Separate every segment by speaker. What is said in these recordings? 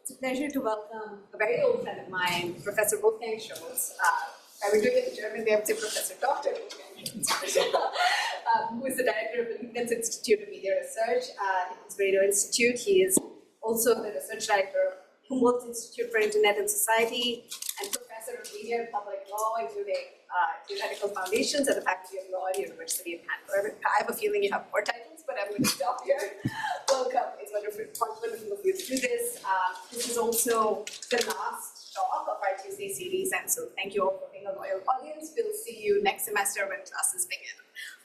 Speaker 1: It's a pleasure to welcome a very old friend of mine, Professor Wolfgang Schulz. I would do it in German, they have to say Professor Dr. Wolfgang Schulz, who is the director of the Leibniz Institute of Media Research at the Hans-Bredow-Institut. He is also the research director of Humboldt Institute for Internet and Society and professor of media and public law, including theoretical foundations at the Faculty of Law at the University of Hamburg. I have a feeling you have more titles, but I'm going to stop here. Welcome. It's wonderful of you to do this. This is also the last talk of our Tuesday series, and so thank you all for being a loyal audience. We'll see you next semester when classes begin.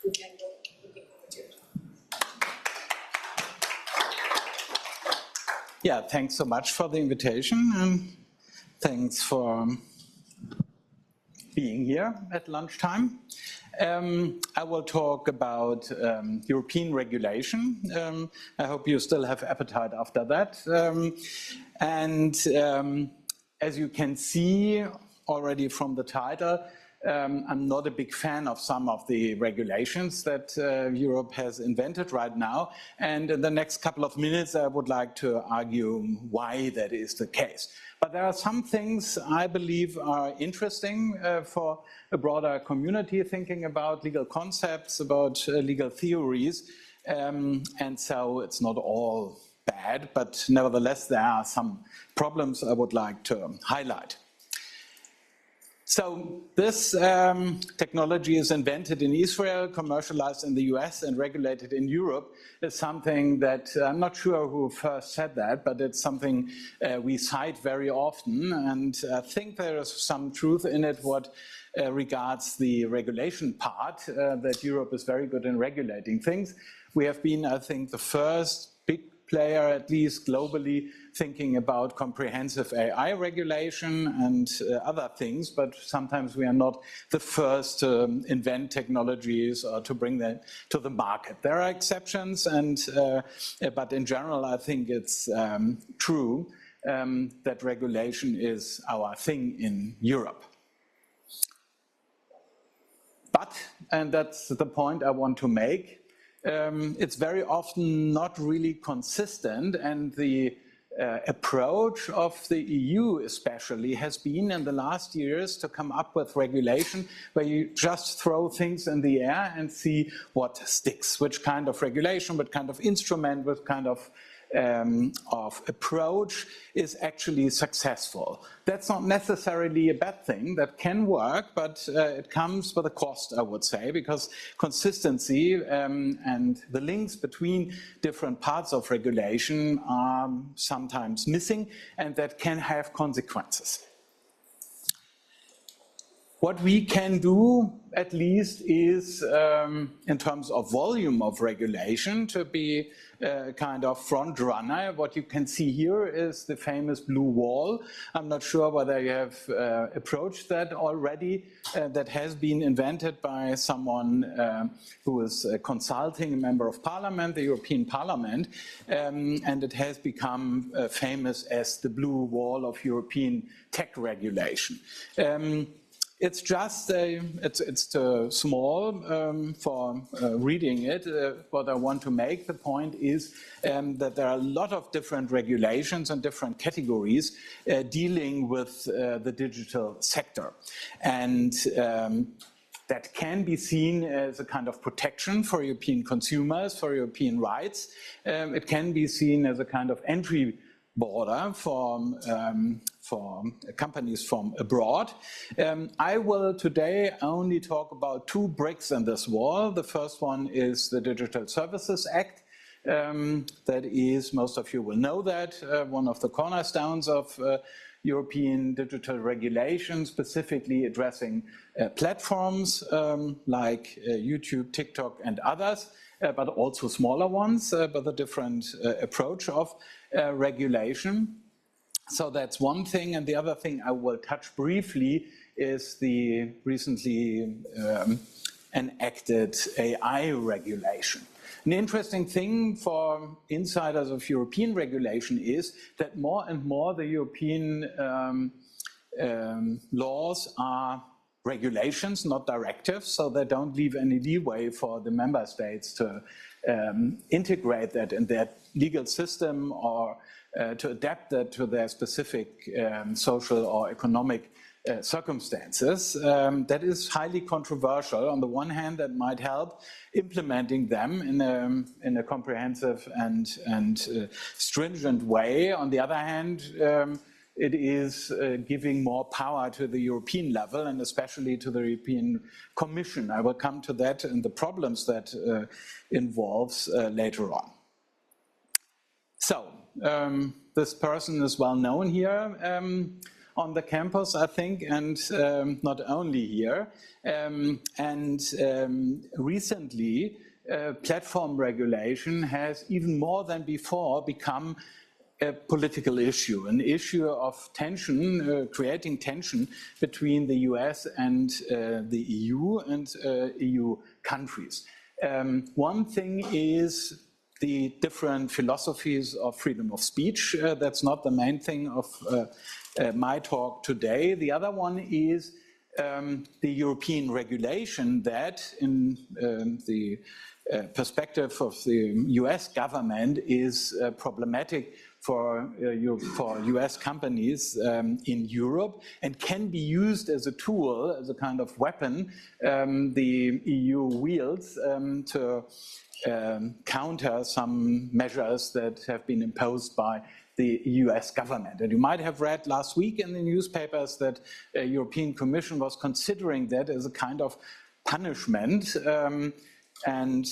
Speaker 1: We can go looking forward to it.
Speaker 2: Yeah, thanks so much for the invitation, and thanks for being here at lunchtime. I will talk about European regulation. I hope you still have appetite after that. As you can see already from the title, I'm not a big fan of some of the regulations that Europe has invented right now. And in the next couple of minutes, I would like to argue why that is the case. But there are some things I believe are interesting for a broader community thinking about legal concepts, about legal theories. And so it's not all bad, but nevertheless, there are some problems I would like to highlight. So this technology is invented in Israel, commercialized in the US, and regulated in Europe. Is something that I'm not sure who first said that, but it's something we cite very often, and I think there is some truth in it what regards the regulation part, that Europe is very good in regulating things. We have been, I think, the first big player, at least globally, thinking about comprehensive AI regulation and other things, but sometimes we are not the first to invent technologies or to bring them to the market. There are exceptions, and but in general, I think it's true that regulation is our thing in Europe. But, and that's the point I want to make, it's very often not really consistent, and the approach of the EU especially has been in the last years to come up with regulation where you just throw things in the air and see what sticks, which kind of regulation, what kind of instrument, what kind of approach is actually successful. That's not necessarily a bad thing, that can work, but it comes with a cost, I would say, because consistency and the links between different parts of regulation are sometimes missing, and that can have consequences. What we can do, at least, is, in terms of volume of regulation, to be kind of front runner. What you can see here is the famous blue wall. I'm not sure whether you have approached that already. That has been invented by someone who is consulting a member of parliament, the European Parliament, and it has become famous as the blue wall of European tech regulation. It's just it's too small for reading it. What I want to make the point is that there are a lot of different regulations and different categories dealing with the digital sector, and that can be seen as a kind of protection for European consumers, for European rights. It can be seen as a kind of entry border for companies from abroad. I will today only talk about two bricks in this wall. The first one is the Digital Services Act. That is, most of you will know that, one of the cornerstones of European digital regulation, specifically addressing platforms like YouTube, TikTok, and others, but also smaller ones, but a different approach of regulation. So that's one thing, and the other thing I will touch briefly is the recently enacted AI regulation. An interesting thing for insiders of European regulation is that more and more the European laws are regulations, not directives, so they don't leave any leeway for the member states to integrate that in their legal system or to adapt that to their specific social or economic circumstances. That is highly controversial. On the one hand, that might help implementing them in a comprehensive and stringent way. On the other hand, it is giving more power to the European level and especially to the European Commission. I will come to that and the problems that involves later on. So, this person is well known here on the campus, I think, and not only here. Recently, platform regulation has even more than before become a political issue, an issue of tension, creating tension between the US and the EU and EU countries. One thing is the different philosophies of freedom of speech. That's not the main thing of my talk today. The other one is the European regulation that, in the perspective of the US government, is problematic for US companies in Europe and can be used as a tool, as a kind of weapon the EU wields to counter some measures that have been imposed by the US government. And you might have read last week in the newspapers that the European Commission was considering that as a kind of punishment, and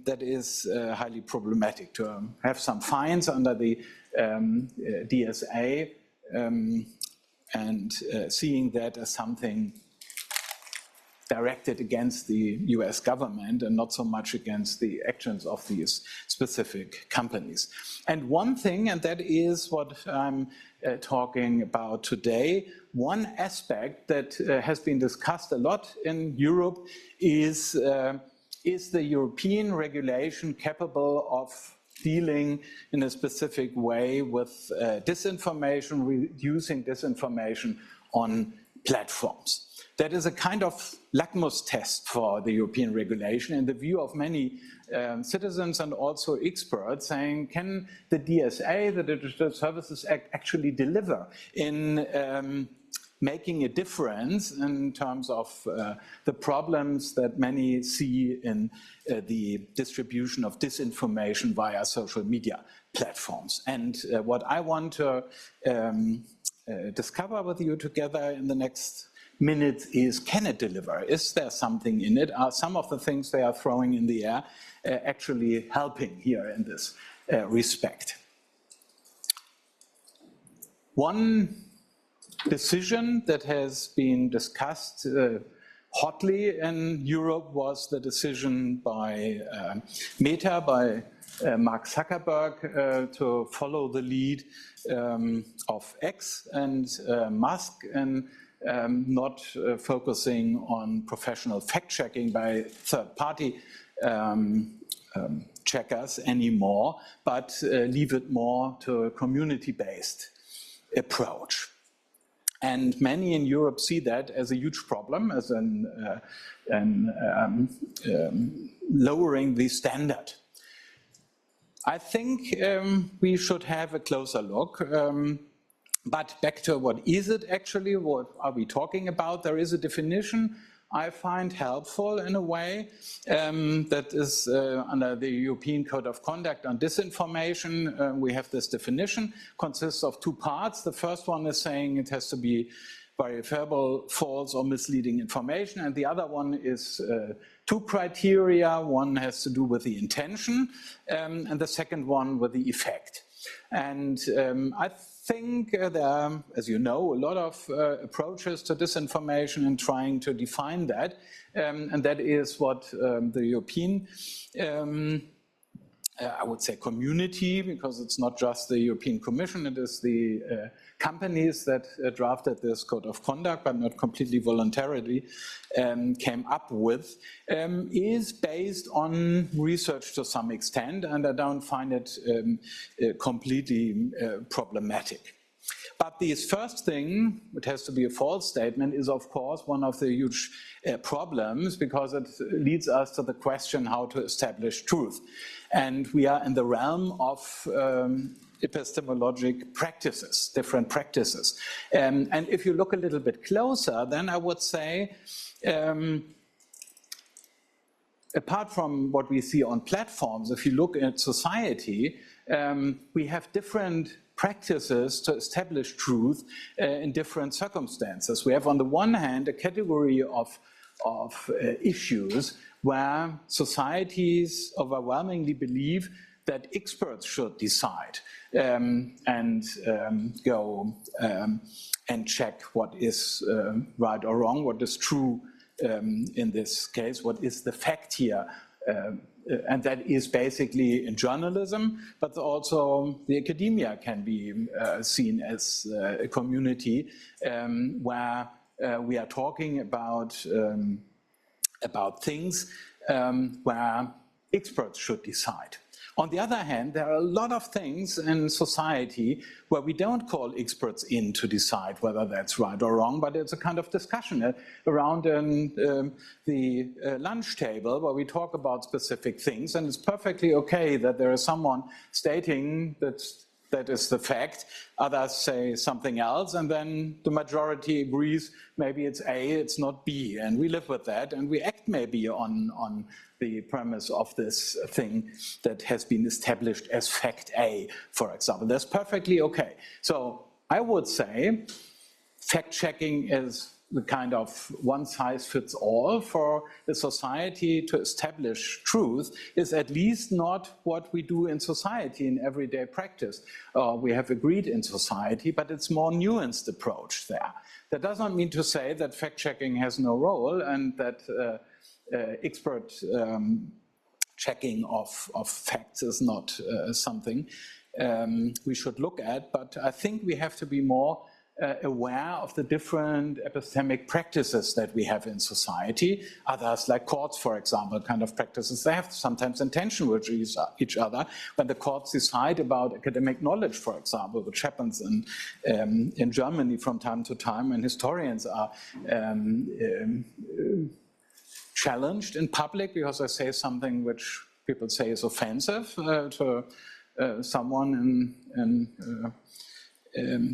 Speaker 2: that is highly problematic to have some fines under the DSA and seeing that as something directed against the US government and not so much against the actions of these specific companies. And one thing, and that is what I'm talking about today, one aspect that has been discussed a lot in Europe is the European regulation capable of dealing in a specific way with disinformation, reducing disinformation on platforms. That is a kind of litmus test for the European regulation in the view of many citizens and also experts, saying, can the DSA, the Digital Services Act, actually deliver in making a difference in terms of the problems that many see in the distribution of disinformation via social media platforms. And what I want to discover with you together in the next minutes is, can it deliver? Is there something in it? Are some of the things they are throwing in the air actually helping here in this respect? One decision that has been discussed hotly in Europe was the decision by Meta, by Mark Zuckerberg, to follow the lead of X and Musk and not focusing on professional fact-checking by third-party checkers anymore, but leave it more to a community-based approach. And many in Europe see that as a huge problem, as lowering the standard. I think we should have a closer look. But back to what is it actually, what are we talking about? There is a definition I find helpful in a way that is under the European Code of Conduct on disinformation. We have this definition, consists of two parts. The first one is saying it has to be verifiable, false or misleading information, and the other one is two criteria. One has to do with the intention, and the second one with the effect. And I think there are, as you know, a lot of approaches to disinformation and trying to define that. And that is what the European, I would say, community, because it's not just the European Commission, it is the companies that drafted this code of conduct, but not completely voluntarily, came up with, is based on research to some extent, and I don't find it completely problematic. But this first thing, it has to be a false statement, is of course one of the huge problems, because it leads us to the question how to establish truth. And we are in the realm of epistemologic practices, different practices. And if you look a little bit closer, then I would say, apart from what we see on platforms, if you look at society, we have different practices to establish truth in different circumstances. We have on the one hand a category of issues where societies overwhelmingly believe that experts should decide and go and check what is right or wrong, what is true in this case, what is the fact here. And that is basically in journalism, but also the academia can be seen as a community where we are talking about things where experts should decide. On the other hand, there are a lot of things in society where we don't call experts in to decide whether that's right or wrong, but it's a kind of discussion around the lunch table where we talk about specific things, and it's perfectly okay that there is someone stating that is the fact, others say something else, and then the majority agrees maybe it's A, it's not B, and we live with that, and we act maybe on the premise of this thing that has been established as fact A, for example. That's perfectly okay. So I would say fact-checking is the kind of one-size-fits-all for the society to establish truth is at least not what we do in society in everyday practice. We have agreed in society, but it's more nuanced approach there. That does not mean to say that fact-checking has no role and that expert checking of facts is not something we should look at, but I think we have to be more aware of the different epistemic practices that we have in society. Others, like courts, for example, kind of practices, they have sometimes in tension with each other. When the courts decide about academic knowledge, for example, which happens in Germany from time to time, and historians are challenged in public because they say something which people say is offensive to someone in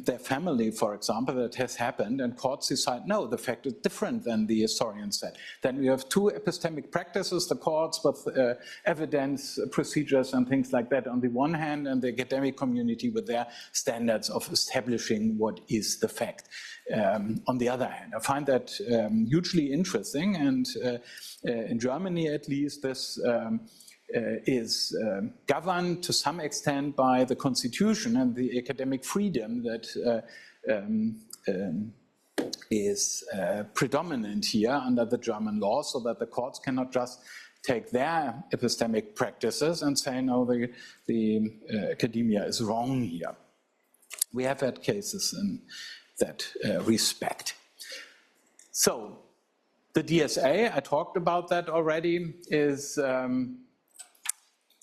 Speaker 2: their family, for example, that has happened, and courts decide, no, the fact is different than the historian said. Then we have two epistemic practices, the courts with evidence, procedures and things like that on the one hand, and the academic community with their standards of establishing what is the fact on the other hand. I find that hugely interesting, and in Germany at least this is governed to some extent by the constitution and the academic freedom that is predominant here under the German law, so that the courts cannot just take their epistemic practices and say, no, the academia is wrong here. We have had cases in that respect. So the DSA, I talked about that already, is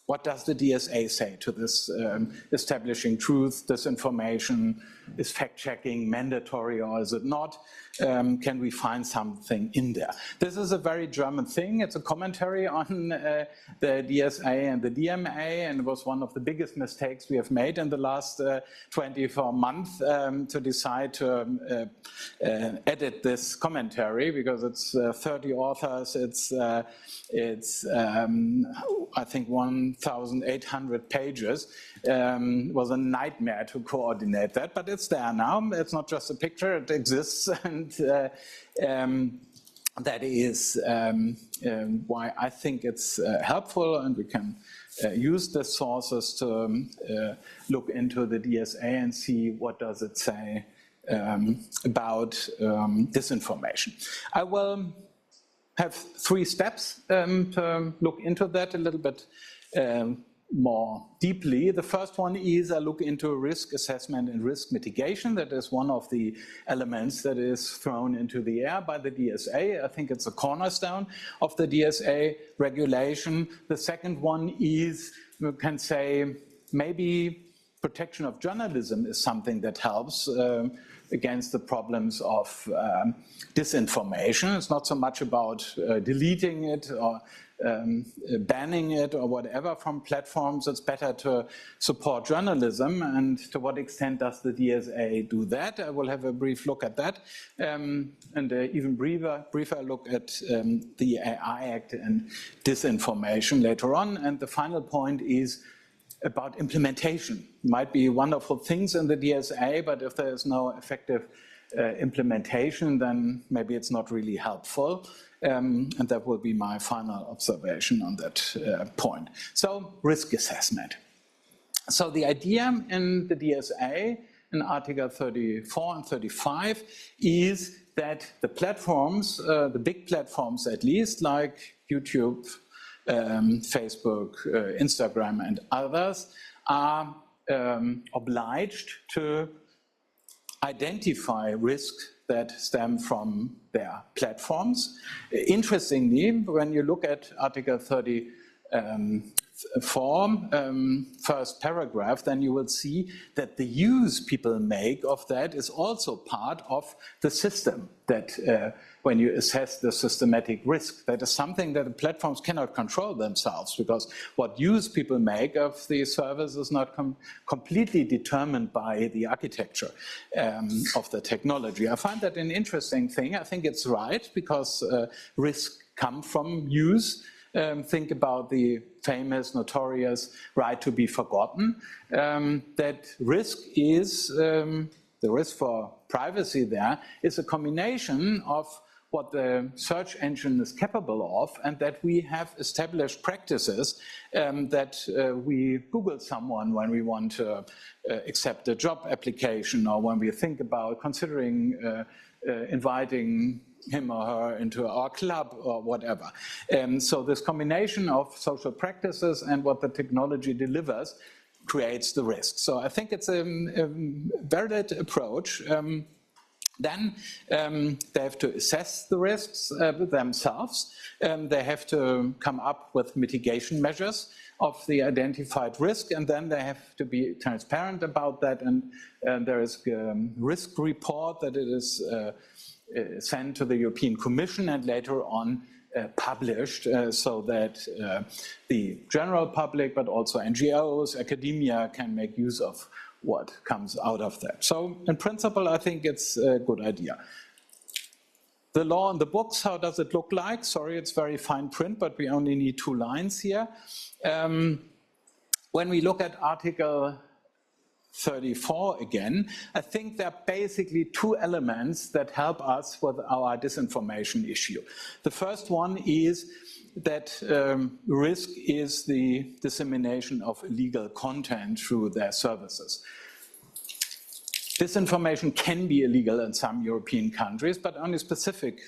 Speaker 2: what does the DSA say to this establishing truth, disinformation? Is fact-checking mandatory or is it not? Can we find something in there? This is a very German thing. It's a commentary on the DSA and the DMA, and it was one of the biggest mistakes we have made in the last 24 months to decide to edit this commentary, because it's 30 authors, it's I think 1,800 pages. Was a nightmare to coordinate that, but it's there now. It's not just a picture, it exists, and that is why I think it's helpful, and we can use the sources to look into the DSA and see what does it say about disinformation. I will have 3 steps to look into that a little bit more deeply. The first one is I look into risk assessment and risk mitigation. That is one of the elements that is thrown into the air by the DSA. I think it's a cornerstone of the DSA regulation. The second one is, we can say, maybe protection of journalism is something that helps against the problems of disinformation. It's not so much about deleting it or banning it or whatever from platforms. It's better to support journalism, and to what extent does the DSA do that? I will have a brief look at that, and even briefer look at the AI Act and disinformation later on. And the final point is about implementation. Might be wonderful things in the DSA, but if there is no effective implementation, then maybe it's not really helpful. And that will be my final observation on that point. So, risk assessment. So the idea in the DSA, in Article 34 and 35, is that the platforms, the big platforms at least, like YouTube, Facebook, Instagram, and others, are obliged to identify risks that stem from their platforms. Interestingly, when you look at Article 34, first paragraph, then you will see that the use people make of that is also part of the system, that when you assess the systematic risk, that is something that the platforms cannot control themselves, because what use people make of the service is not completely determined by the architecture of the technology. I find that an interesting thing. I think it's right, because risks come from use. Think about the famous, notorious right to be forgotten. That risk is, the risk for privacy there is a combination of what the search engine is capable of, and that we have established practices that we Google someone when we want to accept a job application, or when we think about considering inviting him or her into our club or whatever. So this combination of social practices and what the technology delivers creates the risk. So I think it's a valid approach. Then they have to assess the risks themselves. They have to come up with mitigation measures of the identified risk, and then they have to be transparent about that. And there is a risk report that it is sent to the European Commission and later on published, so that the general public, but also NGOs, academia, can make use of what comes out of that. So in principle, I think it's a good idea. The law in the books, how does it look like? Sorry, it's very fine print, but we only need 2 lines here. When we look at Article 34 again, I think there are basically 2 elements that help us with our disinformation issue. The first one is that risk is the dissemination of illegal content through their services. Disinformation can be illegal in some European countries, but only specific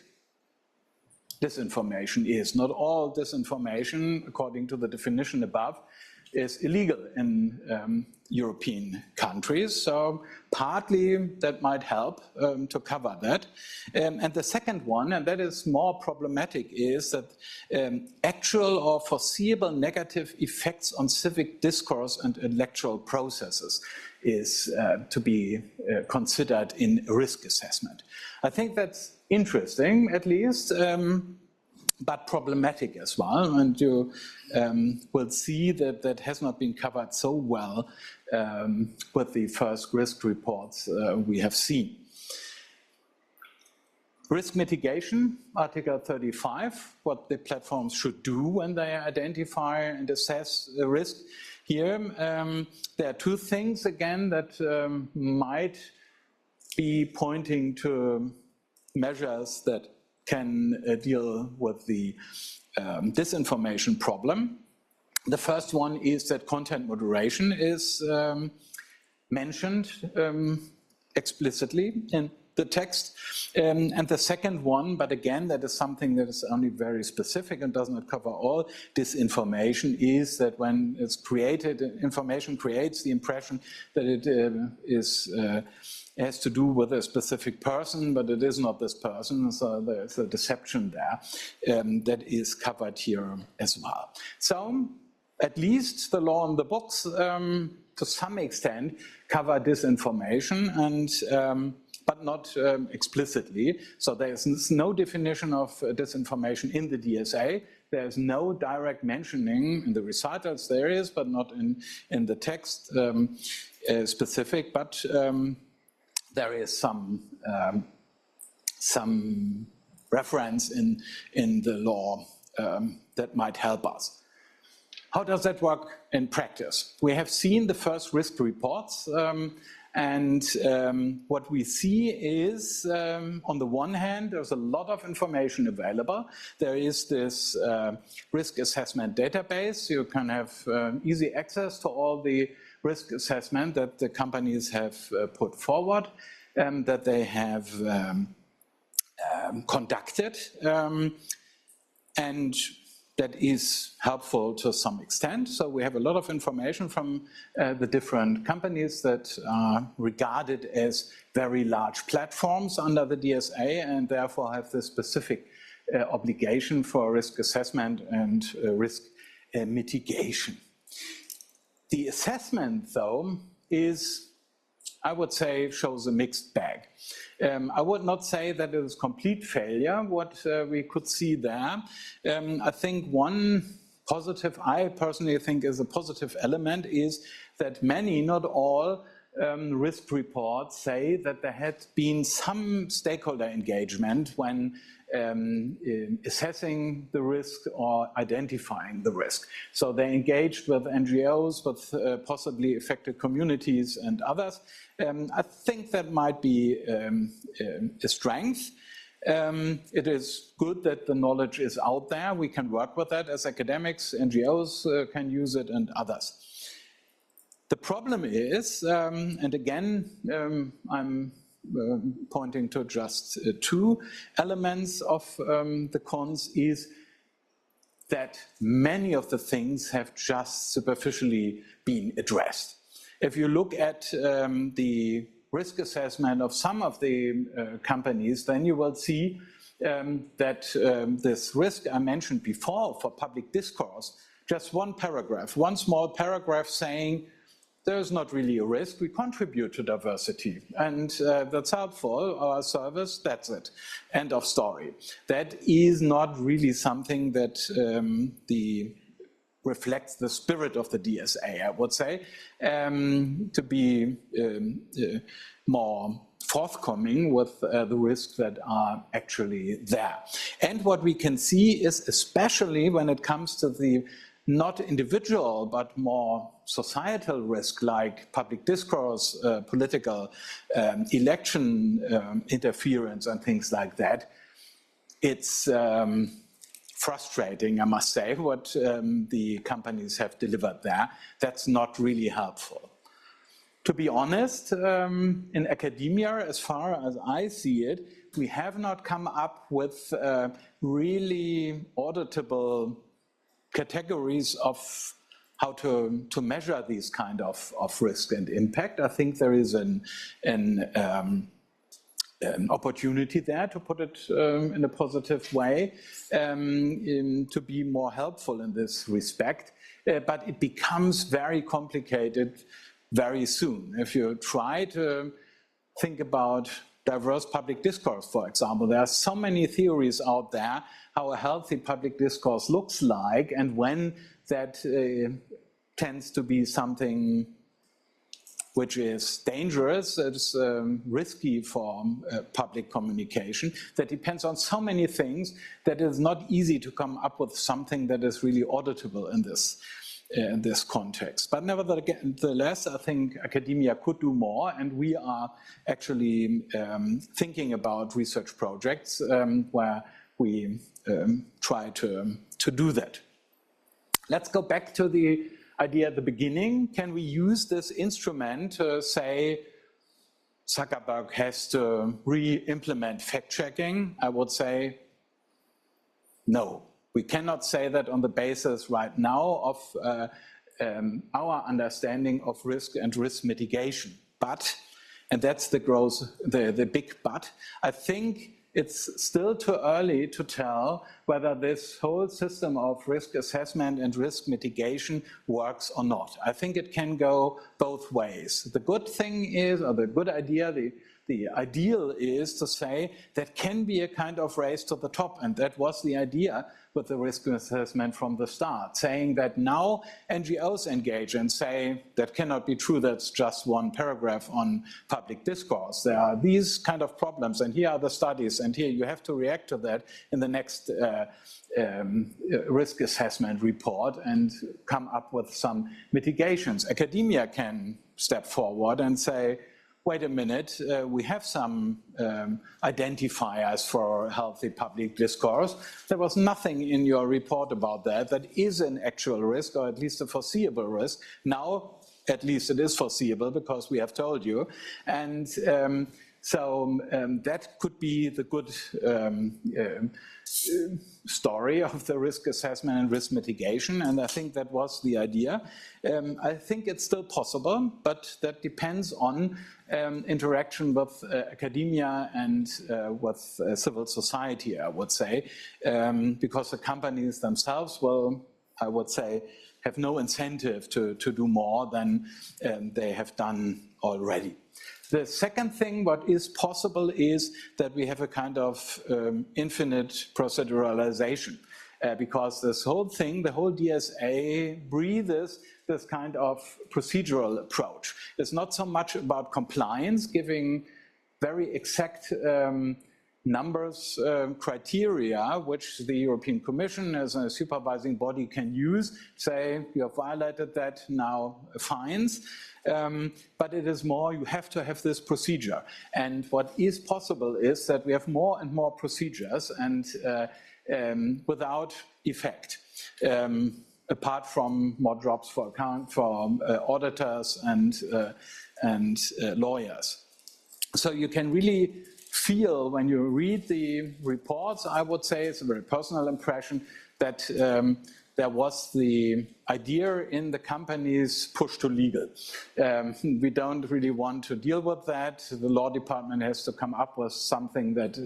Speaker 2: disinformation is. Not all disinformation, according to the definition above, is illegal in European countries. So partly that might help to cover that. And the second one, and that is more problematic, is that actual or foreseeable negative effects on civic discourse and electoral processes is to be considered in risk assessment. I think that's interesting, at least, but problematic as well. And you will see that that has not been covered so well with the first risk reports we have seen. Risk mitigation, Article 35, what the platforms should do when they identify and assess the risk. Here, there are 2 things, again, that might be pointing to measures that can deal with the disinformation problem. The first one is that content moderation is mentioned explicitly in the text. And the second one, but again, that is something that is only very specific and does not cover all disinformation, is that when it's created, information creates the impression that it has to do with a specific person, but it is not this person, so there's a deception there that is covered here as well. So at least the law in the books, to some extent, cover disinformation, and but not explicitly. So there is no definition of disinformation in the DSA. There's no direct mentioning in the recitals. There is, but not in the text specific. But there is some reference in the law that might help us. How does that work in practice? We have seen the first risk reports, and what we see is, on the one hand, there's a lot of information available. There is this risk assessment database. You can have easy access to all the risk assessment that the companies have put forward, that they have conducted, and that is helpful to some extent. So we have a lot of information from the different companies that are regarded as very large platforms under the DSA and therefore have the specific obligation for risk assessment and risk mitigation. The assessment, though, is, I would say, shows a mixed bag. I would not say that it is complete failure, what we could see there. I think one positive, I personally think is a positive element, is that many, not all, risk reports say that there had been some stakeholder engagement when assessing the risk or identifying the risk. So they engaged with NGOs, with possibly affected communities and others. I think that might be a strength. It is good that the knowledge is out there. We can work with that as academics, NGOs can use it, and others. The problem is, and again, I'm pointing to just two elements of the cons, is that many of the things have just superficially been addressed. If you look at the risk assessment of some of the companies, then you will see that this risk I mentioned before for public discourse, just one paragraph, one small paragraph saying, there's not really a risk, we contribute to diversity, and that's helpful, our service, that's it, end of story. That is not really something that reflects the spirit of the DSA, I would say, to be more forthcoming with the risks that are actually there. And what we can see is, especially when it comes to the not individual, but more societal risk, like public discourse, political election interference and things like that, it's frustrating, I must say, what the companies have delivered there. That's not really helpful. To be honest, in academia, as far as I see it, we have not come up with really auditable categories of how to measure these kind of risk and impact. I think there is an opportunity there, to put it in a positive way, to be more helpful in this respect. But it becomes very complicated very soon. If you try to think about diverse public discourse, for example, there are so many theories out there how a healthy public discourse looks like, and when that tends to be something which is dangerous, it's risky for public communication. That depends on so many things that it's not easy to come up with something that is really auditable in this context. But nevertheless, I think academia could do more, and we are actually thinking about research projects where we try to do that. Let's go back to the idea at the beginning. Can we use this instrument to say Zuckerberg has to re-implement fact-checking? I would say no. We cannot say that on the basis right now of our understanding of risk and risk mitigation. But, and that's the big but, I think it's still too early to tell whether this whole system of risk assessment and risk mitigation works or not. I think it can go both ways. The good thing is, or the good idea, the ideal is to say that can be a kind of race to the top, and that was the idea with the risk assessment from the start, saying that now NGOs engage and say that cannot be true, that's just one paragraph on public discourse. There are these kind of problems, and here are the studies, and here you have to react to that in the next risk assessment report and come up with some mitigations. Academia can step forward and say, wait a minute, we have some identifiers for healthy public discourse. There was nothing in your report about that. That is an actual risk, or at least a foreseeable risk. Now, at least it is foreseeable because we have told you. And so that could be the good story of the risk assessment and risk mitigation, and I think that was the idea. I think it's still possible, but that depends on interaction with academia and with civil society, I would say, because the companies themselves will, I would say, have no incentive to do more than they have done already. The second thing, what is possible, is that we have a kind of infinite proceduralization, because this whole thing, the whole DSA breathes this kind of procedural approach. It's not so much about compliance, giving very exact numbers, criteria, which the European Commission as a supervising body can use, say you have violated that, now fines. But it is more, you have to have this procedure. And what is possible is that we have more and more procedures and without effect, apart from more jobs for auditors and lawyers. So you can really feel when you read the reports, I would say, it's a very personal impression, that there was the idea in the companies push to legal. We don't really want to deal with that. The law department has to come up with something that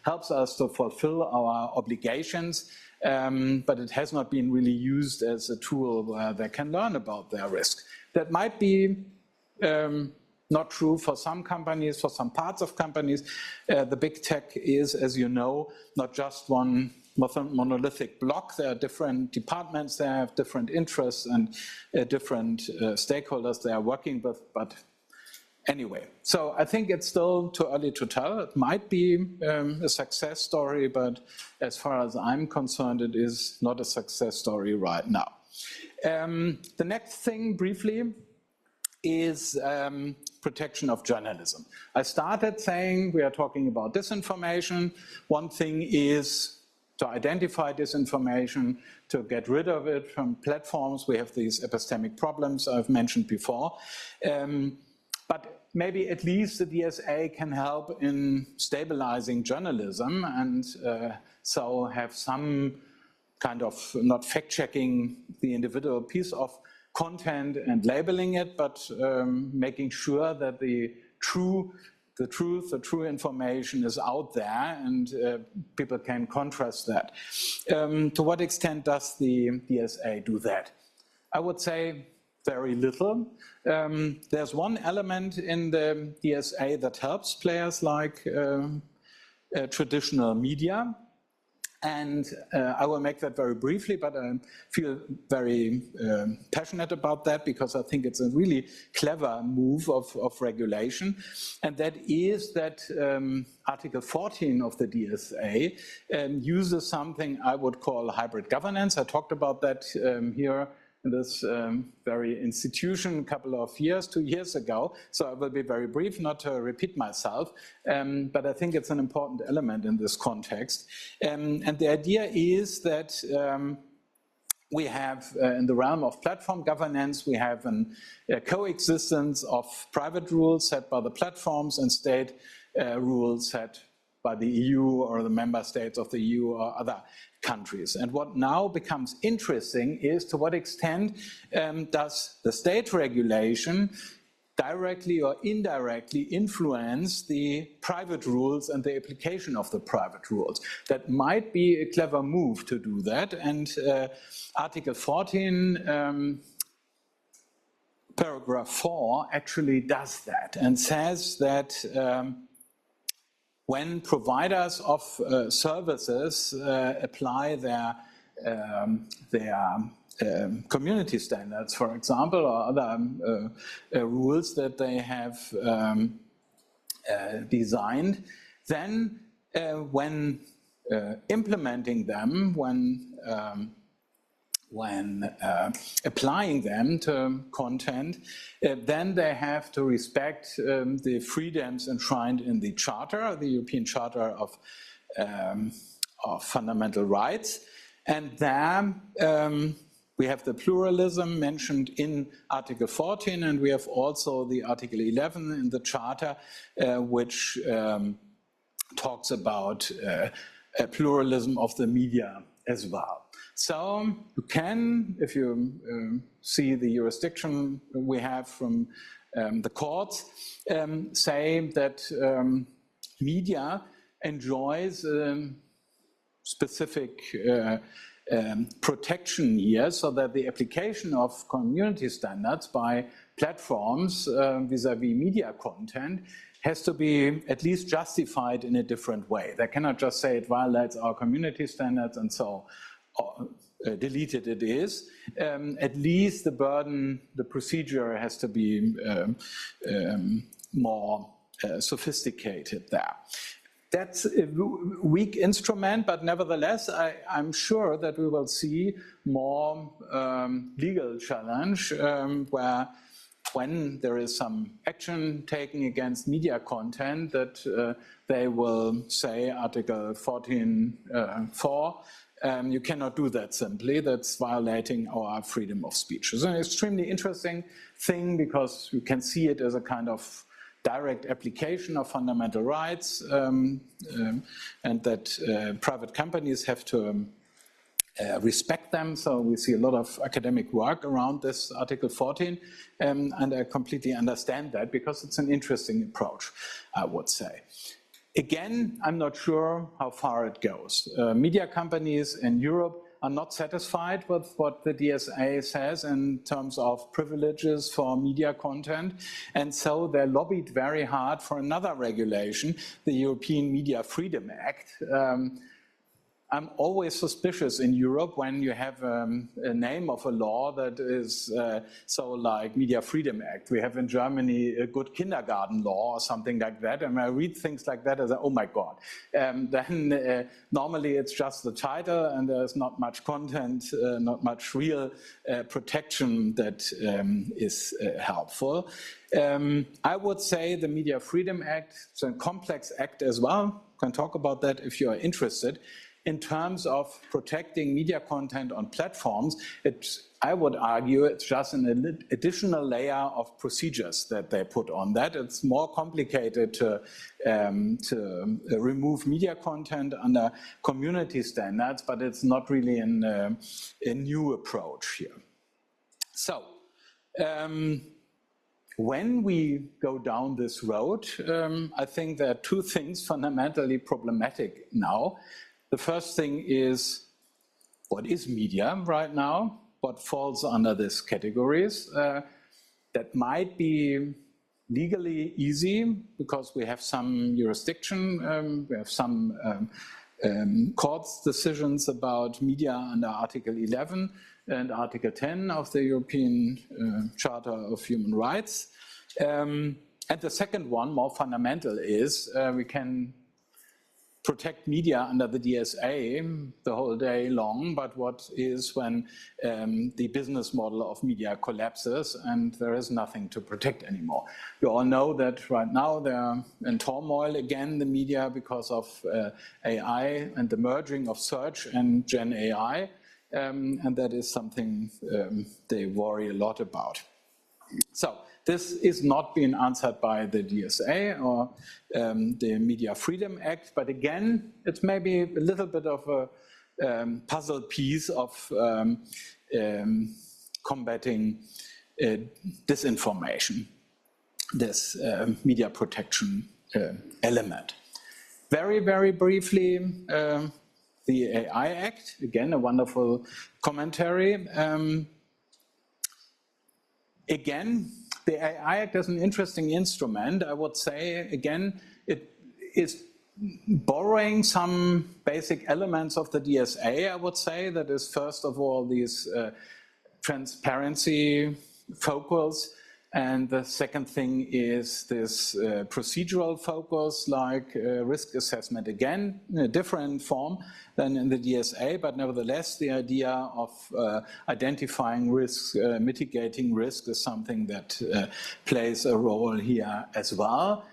Speaker 2: helps us to fulfill our obligations, but it has not been really used as a tool where they can learn about their risk. That might be not true for some companies, for some parts of companies. The big tech is, as you know, not just one monolithic block. There are different departments, they have different interests and different stakeholders they are working with, but anyway. So I think it's still too early to tell. It might be a success story, but as far as I'm concerned, it is not a success story right now. The next thing, briefly, is protection of journalism. I started saying we are talking about disinformation. One thing is to identify disinformation, to get rid of it from platforms. We have these epistemic problems I've mentioned before. But maybe at least the DSA can help in stabilizing journalism and so have some kind of, not fact-checking the individual piece of content and labeling it, but making sure that the true information is out there and people can contrast that. To what extent does the DSA do that? I would say very little. There's one element in the DSA that helps players like traditional media. And I will make that very briefly, but I feel very passionate about that because I think it's a really clever move of regulation. And that is that Article 14 of the DSA uses something I would call hybrid governance. I talked about that here in this very institution a couple of years, 2 years ago. So I will be very brief, not to repeat myself, but I think it's an important element in this context. And the idea is that we have, in the realm of platform governance, we have a coexistence of private rules set by the platforms and state rules set by the EU or the member states of the EU or other countries. And what now becomes interesting is to what extent does the state regulation directly or indirectly influence the private rules and the application of the private rules. That might be a clever move to do that, and Article 14 paragraph 4 actually does that and says that when providers of services apply their community standards, for example, or other rules that they have designed, then when implementing them, when applying them to content, then they have to respect the freedoms enshrined in the Charter, the European Charter of Fundamental Rights. And there we have the pluralism mentioned in Article 14, and we have also the Article 11 in the Charter, which talks about a pluralism of the media as well. So you can, if you see the jurisdiction we have from the courts, say that media enjoys specific protection here, so that the application of community standards by platforms vis-à-vis media content has to be at least justified in a different way. They cannot just say it violates our community standards and so deleted it is. At least the burden, the procedure has to be more sophisticated there. That's a weak instrument, but nevertheless, I'm sure that we will see more legal challenge where when there is some action taken against media content, that they will say Article 14(4), you cannot do that simply, that's violating our freedom of speech. It's an extremely interesting thing because you can see it as a kind of direct application of fundamental rights, and that private companies have to respect them. So we see a lot of academic work around this Article 14, and I completely understand that because it's an interesting approach, I would say. Again, I'm not sure how far it goes. Media companies in Europe are not satisfied with what the DSA says in terms of privileges for media content, and so they lobbied very hard for another regulation, the European Media Freedom Act. I'm always suspicious in Europe when you have a name of a law that is so like Media Freedom Act. We have in Germany a good kindergarten law or something like that, and I read things like that as, oh my God. Then normally it's just the title and there's not much content, not much real protection that is helpful. I would say the Media Freedom Act is a complex act as well. Can talk about that if you are interested. In terms of protecting media content on platforms, I would argue it's just an additional layer of procedures that they put on that. It's more complicated to remove media content under community standards, but it's not really a new approach here. So, when we go down this road, I think there are two things fundamentally problematic now. The first thing is, what is media right now? What falls under these categories? That might be legally easy because we have some jurisdiction, we have some court's decisions about media under Article 11 and Article 10 of the European Charter of Human Rights. And the second one, more fundamental, is we can protect media under the DSA the whole day long, but what is when the business model of media collapses and there is nothing to protect anymore? You all know that right now they're in turmoil again, the media, because of AI and the merging of search and Gen AI, and that is something they worry a lot about. So, this is not being answered by the DSA or the Media Freedom Act, but again, it's maybe a little bit of a puzzle piece of combating disinformation, this media protection element. Very, very briefly, the AI Act, again, a wonderful commentary. Again, the AI Act is an interesting instrument. I would say, again, it is borrowing some basic elements of the DSA, I would say. That is, first of all, these transparency focus. And the second thing is this procedural focus, like risk assessment, again, in a different form than in the DSA, but nevertheless, the idea of identifying risks, mitigating risk is something that plays a role here as well.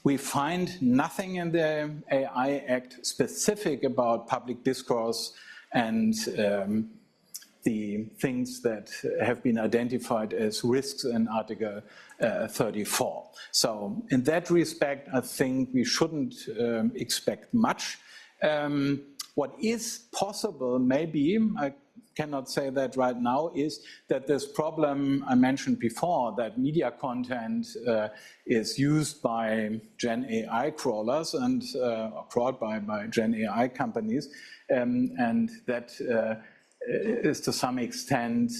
Speaker 2: We find nothing in the AI Act specific about public discourse and the things that have been identified as risks in Article 34. So in that respect, I think we shouldn't expect much. What is possible, maybe, I cannot say that right now, is that this problem I mentioned before, that media content is used by Gen AI crawlers and crawled by Gen AI companies, and that is to some extent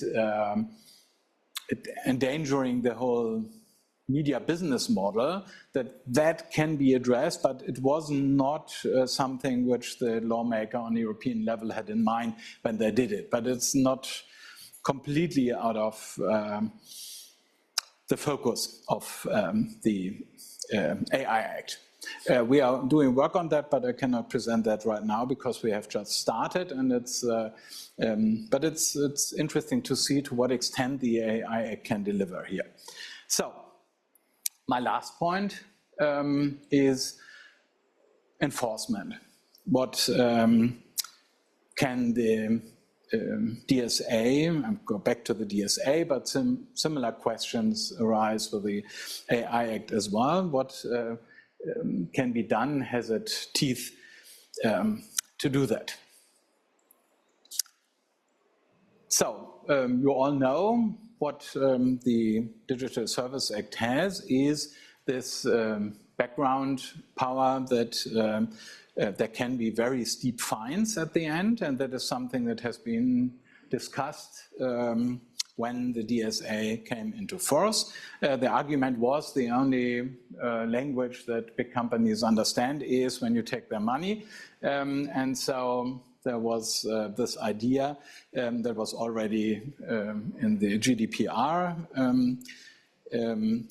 Speaker 2: endangering the whole media business model, that can be addressed, but it was not something which the lawmaker on the European level had in mind when they did it. But it's not completely out of the focus of the AI Act. We are doing work on that, but I cannot present that right now because we have just started, and but it's interesting to see to what extent the AI Act can deliver here. So, my last point is enforcement. What can the DSA, I'll go back to the DSA, but similar questions arise with the AI Act as well. What can be done? Has it teeth to do that? So, you all know what the Digital Service Act has is this background power that there can be very steep fines at the end, and that is something that has been discussed when the DSA came into force. The argument was the only language that big companies understand is when you take their money, and so there was this idea that was already in the GDPR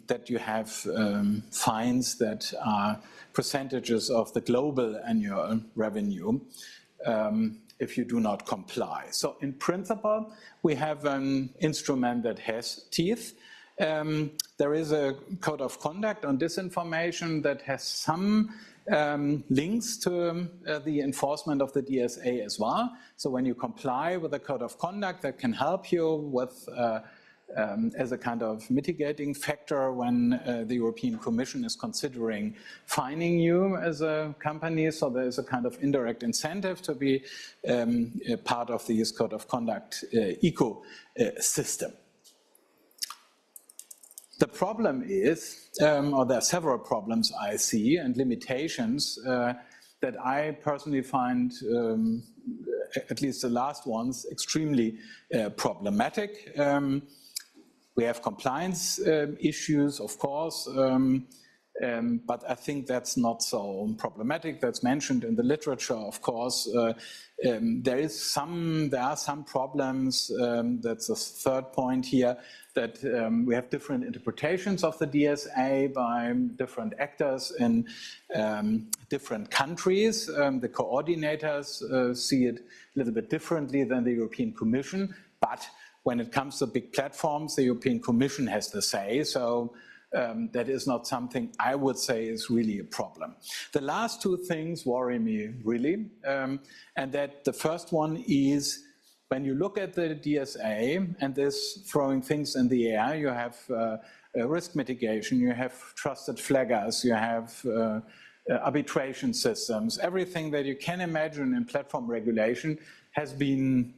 Speaker 2: that you have fines that are percentages of the global annual revenue if you do not comply. So in principle, we have an instrument that has teeth. There is a code of conduct on disinformation that has some links to the enforcement of the DSA as well. So when you comply with the code of conduct, that can help you with as a kind of mitigating factor when the European Commission is considering fining you as a company. So there is a kind of indirect incentive to be a part of this code of conduct ecosystem. The problem is, or there are several problems I see and limitations that I personally find, at least the last ones, extremely problematic. We have compliance issues, of course, but I think that's not so problematic. That's mentioned in the literature, of course. There are some problems. That's the third point here, that we have different interpretations of the DSA by different actors in different countries. The coordinators see it a little bit differently than the European Commission, but when it comes to big platforms, the European Commission has the say. So that is not something I would say is really a problem. The last two things worry me really, and that the first one is when you look at the DSA and this throwing things in the air, you have risk mitigation, you have trusted flaggers, you have arbitration systems. Everything that you can imagine in platform regulation has been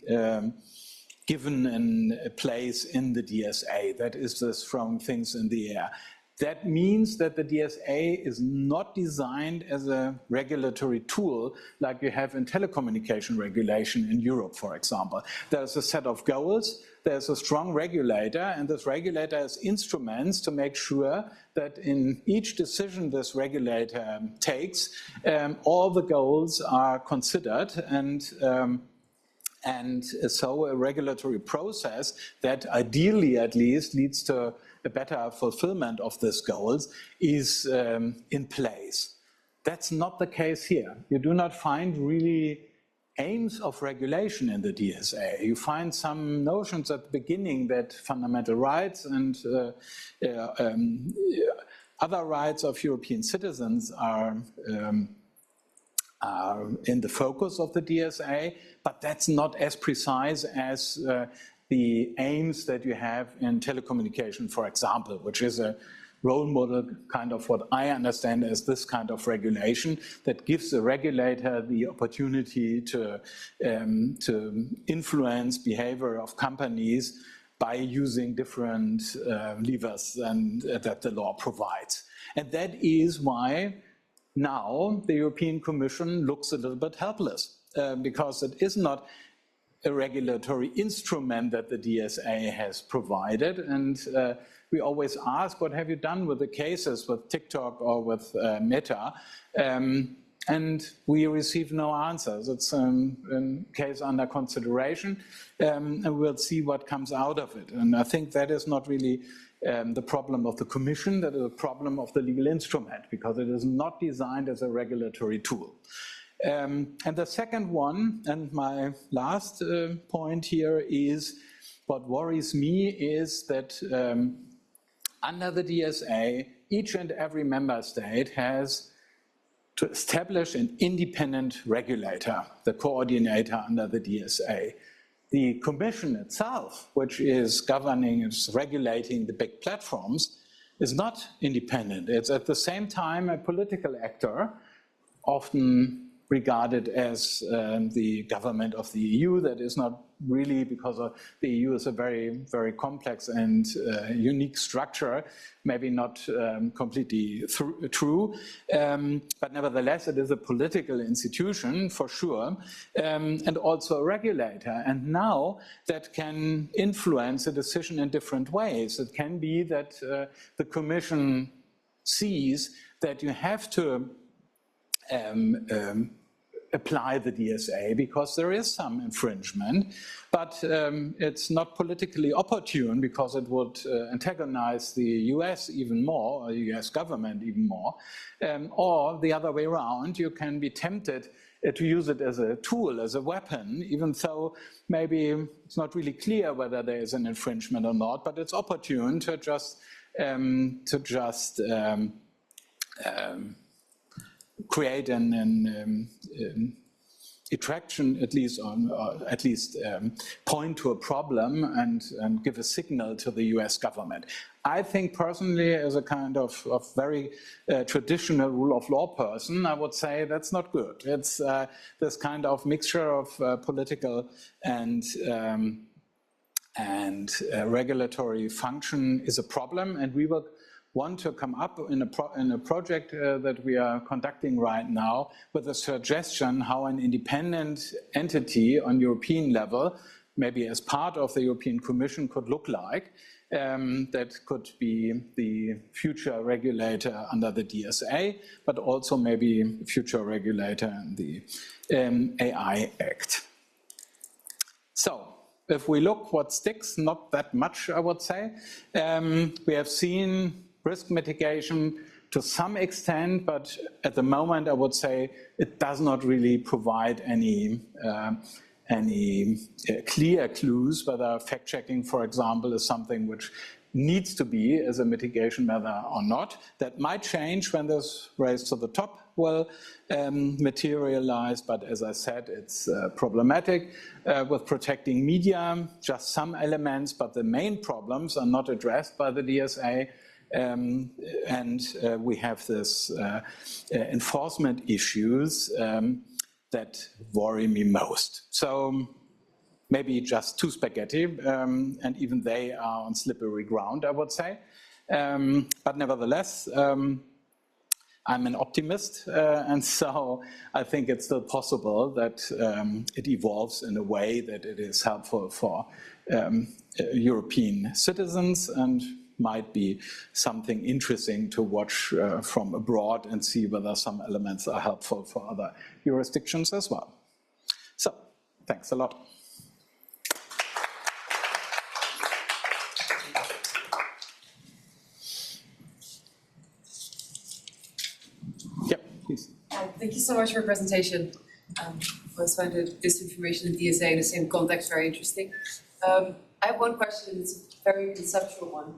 Speaker 2: given a place in the DSA. That is this throwing things in the air. That means that the DSA is not designed as a regulatory tool like you have in telecommunication regulation in Europe, for example. There's a set of goals, there's a strong regulator, and this regulator has instruments to make sure that in each decision this regulator takes, all the goals are considered, and so a regulatory process that ideally at least leads to a better fulfillment of these goals is in place. That's not the case here. You do not find really aims of regulation in the DSA. You find some notions at the beginning that fundamental rights and other rights of European citizens are in the focus of the DSA, but that's not as precise as the aims that you have in telecommunication, for example, which is a role model, kind of what I understand as this kind of regulation that gives the regulator the opportunity to influence behavior of companies by using different levers that the law provides. And that is why now the European Commission looks a little bit helpless because it is not a regulatory instrument that the DSA has provided. And we always ask, what have you done with the cases with TikTok or with Meta? And we receive no answers. It's a case under consideration, and we'll see what comes out of it. And I think that is not really the problem of the Commission, that is a problem of the legal instrument, because it is not designed as a regulatory tool. And the second one, and my last point here, is what worries me is that under the DSA, each and every member state has to establish an independent regulator, the coordinator under the DSA. The Commission itself, which is governing, is regulating the big platforms, is not independent. It's at the same time a political actor, often regarded as the government of the EU. That is not really, because the EU is a very, very complex and unique structure, maybe not completely true, but nevertheless it is a political institution for sure, and also a regulator. And now that can influence a decision in different ways. It can be that the Commission sees that you have to apply the DSA because there is some infringement, but it's not politically opportune because it would antagonize the US even more, or the US government even more, or the other way around. You can be tempted to use it as a tool, as a weapon, even though maybe it's not really clear whether there is an infringement or not, but it's opportune to just create an attraction, at least, point to a problem and give a signal to the US government. I think personally, as a kind of very traditional rule of law person, I would say that's not good. It's this kind of mixture of political and regulatory function is a problem, and we will want to come up in a project that we are conducting right now with a suggestion how an independent entity on European level, maybe as part of the European Commission, could look like. That could be the future regulator under the DSA, but also maybe future regulator in the AI Act. So, if we look what sticks, not that much, I would say. We have seen risk mitigation to some extent, but at the moment I would say it does not really provide any clear clues whether fact-checking, for example, is something which needs to be as a mitigation measure or not. That might change when this race to the top will materialize, but as I said, it's problematic. With protecting media, just some elements, but the main problems are not addressed by the DSA. We have this enforcement issues that worry me most. So maybe just too spaghetti, and even they are on slippery ground, I would say. But nevertheless, I'm an optimist, and so I think it's still possible that it evolves in a way that it is helpful for European citizens and might be something interesting to watch from abroad and see whether some elements are helpful for other jurisdictions as well. So, thanks a lot.
Speaker 3: Thank you so much for your presentation. I always find the disinformation and DSA in the same context very interesting. I have one question, it's a very conceptual one.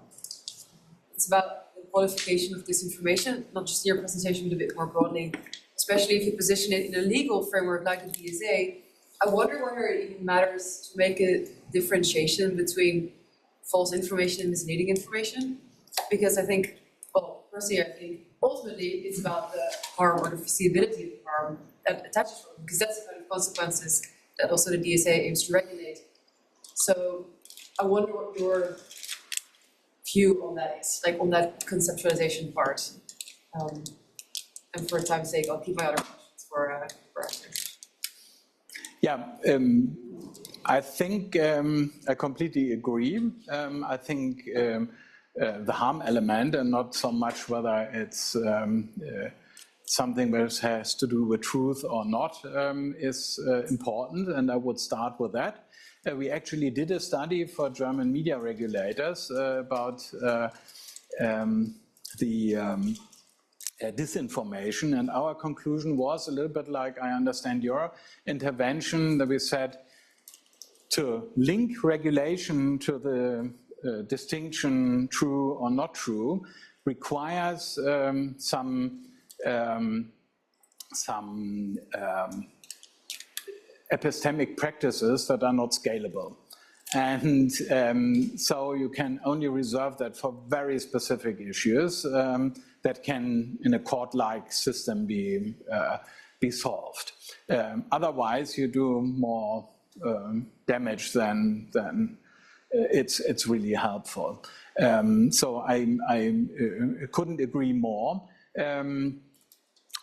Speaker 3: It's about the qualification of disinformation, not just your presentation, but a bit more broadly, especially if you position it in a legal framework like the DSA. I wonder whether it even matters to make a differentiation between false information and misleading information, because I think, well, personally, I think ultimately it's about the harm or the foreseeability of the harm that attaches to it, because that's the kind of consequences that also the DSA aims to regulate. So I wonder what your view on that is, like on that conceptualization part. And for time's sake, I'll keep my other questions for after.
Speaker 2: Yeah, I think I completely agree. I think the harm element, and not so much whether it's something that has to do with truth or not, is important, and I would start with that. We actually did a study for German media regulators about the disinformation, and our conclusion was a little bit like I understand your intervention, that we said to link regulation to the distinction true or not true requires some epistemic practices that are not scalable. And so you can only reserve that for very specific issues that can, in a court-like system, be solved. Otherwise, you do more damage than it's really helpful. So I couldn't agree more.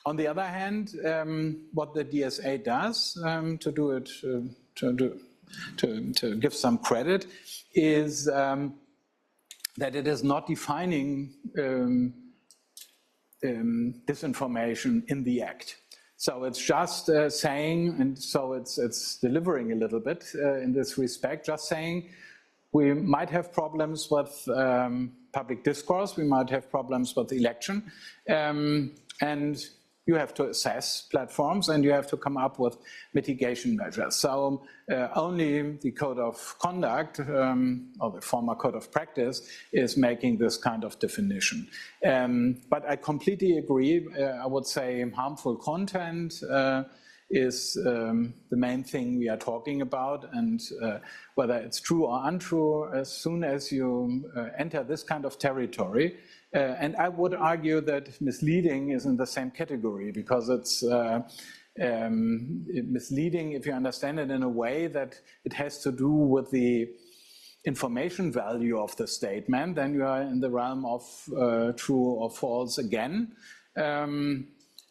Speaker 2: On the other hand, what the DSA does to do it, to give some credit, is that it is not defining disinformation in the act. So it's just saying, and so it's delivering a little bit in this respect, just saying we might have problems with public discourse, we might have problems with election, and you have to assess platforms and you have to come up with mitigation measures. So only the code of conduct, or the former code of practice, is making this kind of definition. But I completely agree. I would say harmful content is the main thing we are talking about, and whether it's true or untrue, as soon as you enter this kind of territory, and I would argue that misleading is in the same category, because it's misleading if you understand it in a way that it has to do with the information value of the statement, then you are in the realm of true or false again.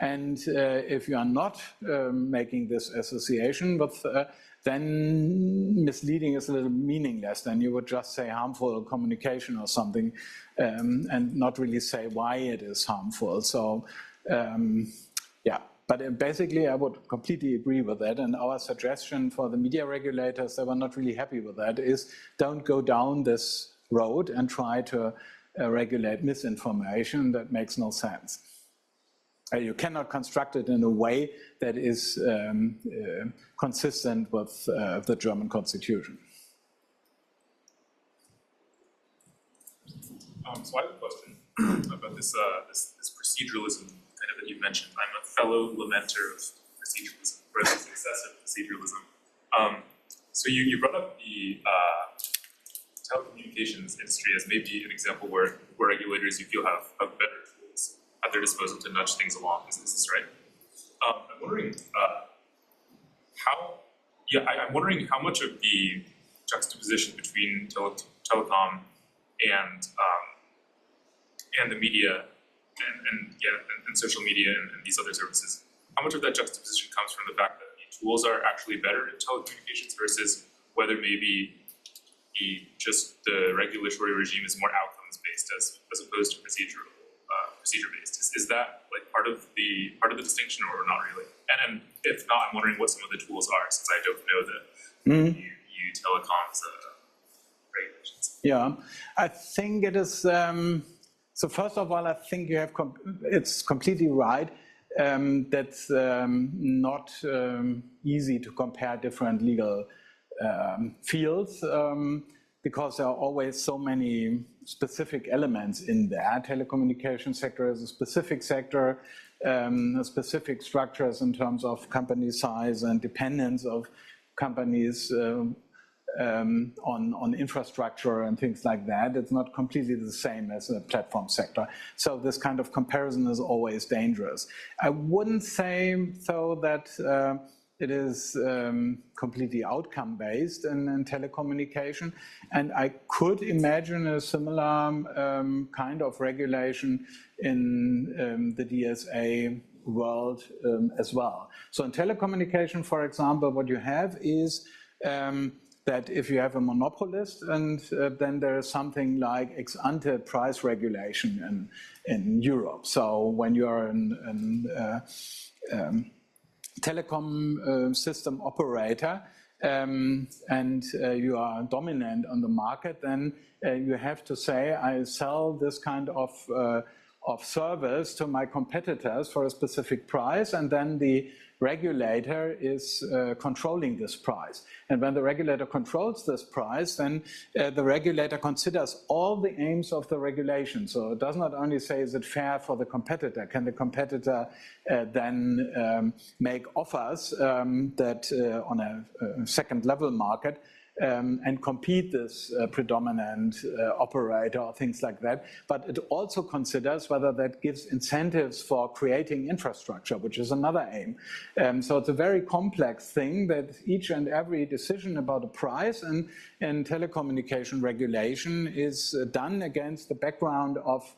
Speaker 2: And if you are not making this association with, then misleading is a little meaningless. Then you would just say harmful communication or something, and not really say why it is harmful. So, yeah, but basically I would completely agree with that. And our suggestion for the media regulators, they were not really happy with that, is don't go down this road and try to regulate misinformation. That makes no sense. You cannot construct it in a way that is consistent with the German constitution.
Speaker 4: So I have a question about this proceduralism kind of that you mentioned. I'm a fellow lamenter of proceduralism, or at least excessive proceduralism. So you brought up the telecommunications industry as maybe an example where regulators you feel have better tools at their disposal to nudge things along. Is this right? I'm wondering I'm wondering how much of the juxtaposition between telecom and and the media and social media and these other services, how much of that juxtaposition comes from the fact that the tools are actually better in telecommunications versus whether maybe the regulatory regime is more outcomes based as opposed to procedure based? Is that like part of the distinction or not really? And if not, I'm wondering what some of the tools are, since I don't know the EU telecoms regulations.
Speaker 2: Yeah, I think it is. So first of all, I think you have. It's completely right. That's not easy to compare different legal fields because there are always so many specific elements in there. Telecommunication sector is a specific sector, specific structures in terms of company size and dependence of companies on infrastructure and things like that. It's not completely the same as the platform sector. So this kind of comparison is always dangerous. I wouldn't say, though, that it is completely outcome-based in telecommunication. And I could imagine a similar kind of regulation in the DSA world as well. So in telecommunication, for example, what you have is that if you have a monopolist, and then there is something like ex-ante price regulation in Europe. So when you are telecom system operator and you are dominant on the market, then you have to say, I sell this kind of service to my competitors for a specific price, and then the regulator is controlling this price. And when the regulator controls this price, then the regulator considers all the aims of the regulation. So it does not only say, is it fair for the competitor? Can the competitor then make offers that on a second level market and compete this predominant operator or things like that. But it also considers whether that gives incentives for creating infrastructure, which is another aim. So it's a very complex thing that each and every decision about a price and telecommunication regulation is done against the background of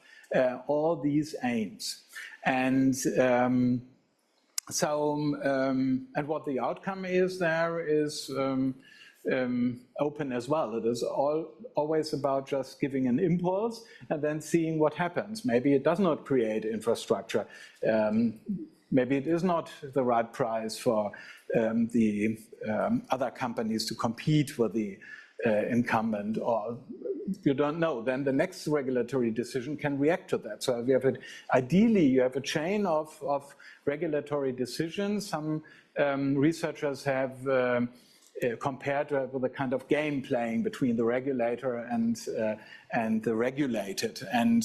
Speaker 2: all these aims. And and what the outcome is there is open as well. It is always about just giving an impulse and then seeing what happens. Maybe it does not create infrastructure. Maybe it is not the right price for the other companies to compete with the incumbent, or you don't know. Then the next regulatory decision can react to that. So if you have ideally, you have a chain of regulatory decisions. Some researchers have compared with a kind of game playing between the regulator and the regulated. And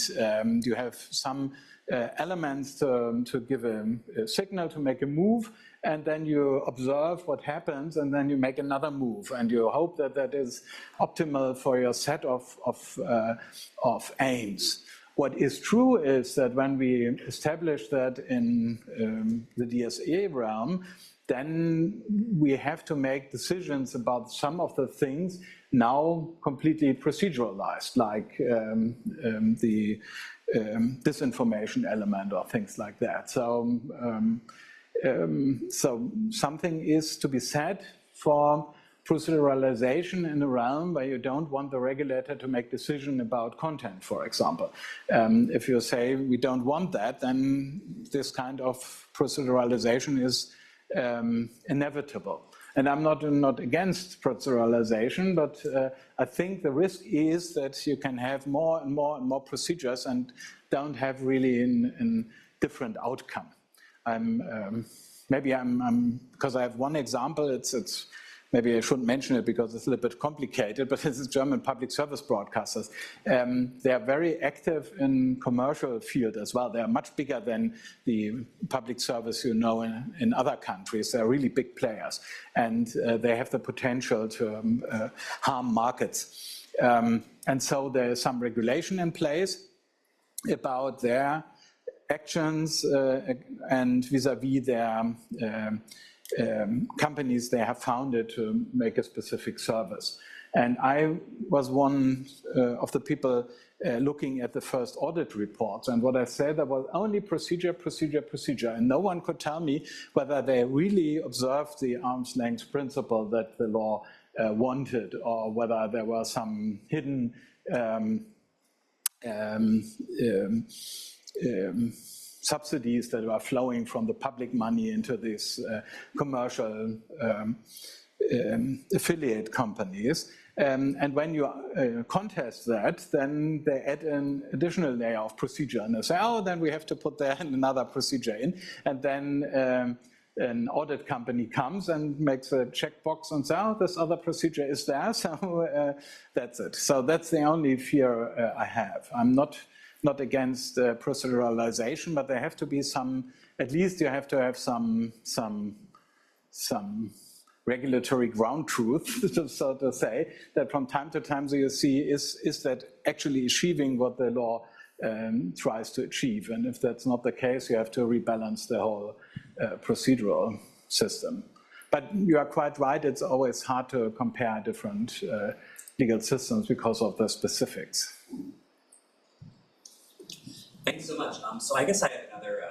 Speaker 2: you have some elements to give a signal, to make a move, and then you observe what happens, and then you make another move, and you hope that that is optimal for your set of aims. What is true is that when we establish that in the DSA realm, then we have to make decisions about some of the things now completely proceduralized, like the disinformation element or things like that. So, so something is to be said for proceduralization in a realm where you don't want the regulator to make decision about content, for example. If you say we don't want that, then this kind of proceduralization is inevitable. And I'm not against proceduralization, but I think the risk is that you can have more and more and more procedures and don't have really a different outcome. Because I have one example, it's maybe I shouldn't mention it because it's a little bit complicated, but it's German public service broadcasters. They are very active in commercial field as well. They are much bigger than the public service you know in other countries. They're really big players, and they have the potential to harm markets. And so there is some regulation in place about their actions and vis-à-vis their companies they have founded to make a specific service. And I was one of the people looking at the first audit reports. And what I said, there was only procedure, and no one could tell me whether they really observed the arm's length principle that the law wanted, or whether there were some hidden subsidies that were flowing from the public money into these commercial affiliate companies. And when you contest that, then they add an additional layer of procedure, and they say, oh, then we have to put there another procedure in. And then an audit company comes and makes a checkbox and says, oh, this other procedure is there, so that's it. So that's the only fear I have. I'm not against proceduralization, but there have to be some, at least you have to have some regulatory ground truth, so to say, that from time to time, so you see, is that actually achieving what the law tries to achieve? And if that's not the case, you have to rebalance the whole procedural system. But you are quite right, it's always hard to compare different legal systems because of the specifics.
Speaker 5: Thanks so much. So I guess I have another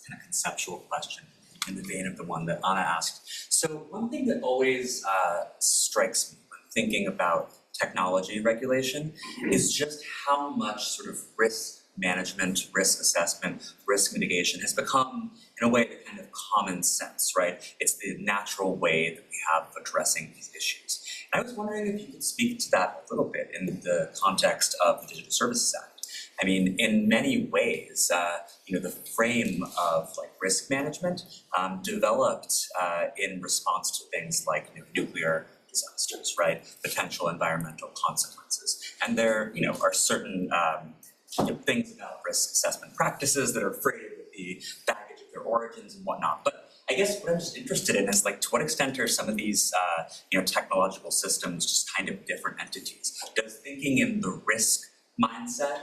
Speaker 5: kind of conceptual question in the vein of the one that Anna asked. So one thing that always strikes me when thinking about technology regulation is just how much sort of risk management, risk assessment, risk mitigation has become, in a way, the kind of common sense, right? It's the natural way that we have of addressing these issues. And I was wondering if you could speak to that a little bit in the context of the Digital Services Act. I mean, in many ways, the frame of risk management developed in response to things like nuclear disasters, right? Potential environmental consequences, and there, are certain things about risk assessment practices that are freighted with the baggage of their origins and whatnot. But I guess what I'm just interested in is to what extent are some of these technological systems just kind of different entities? Does thinking in the risk mindset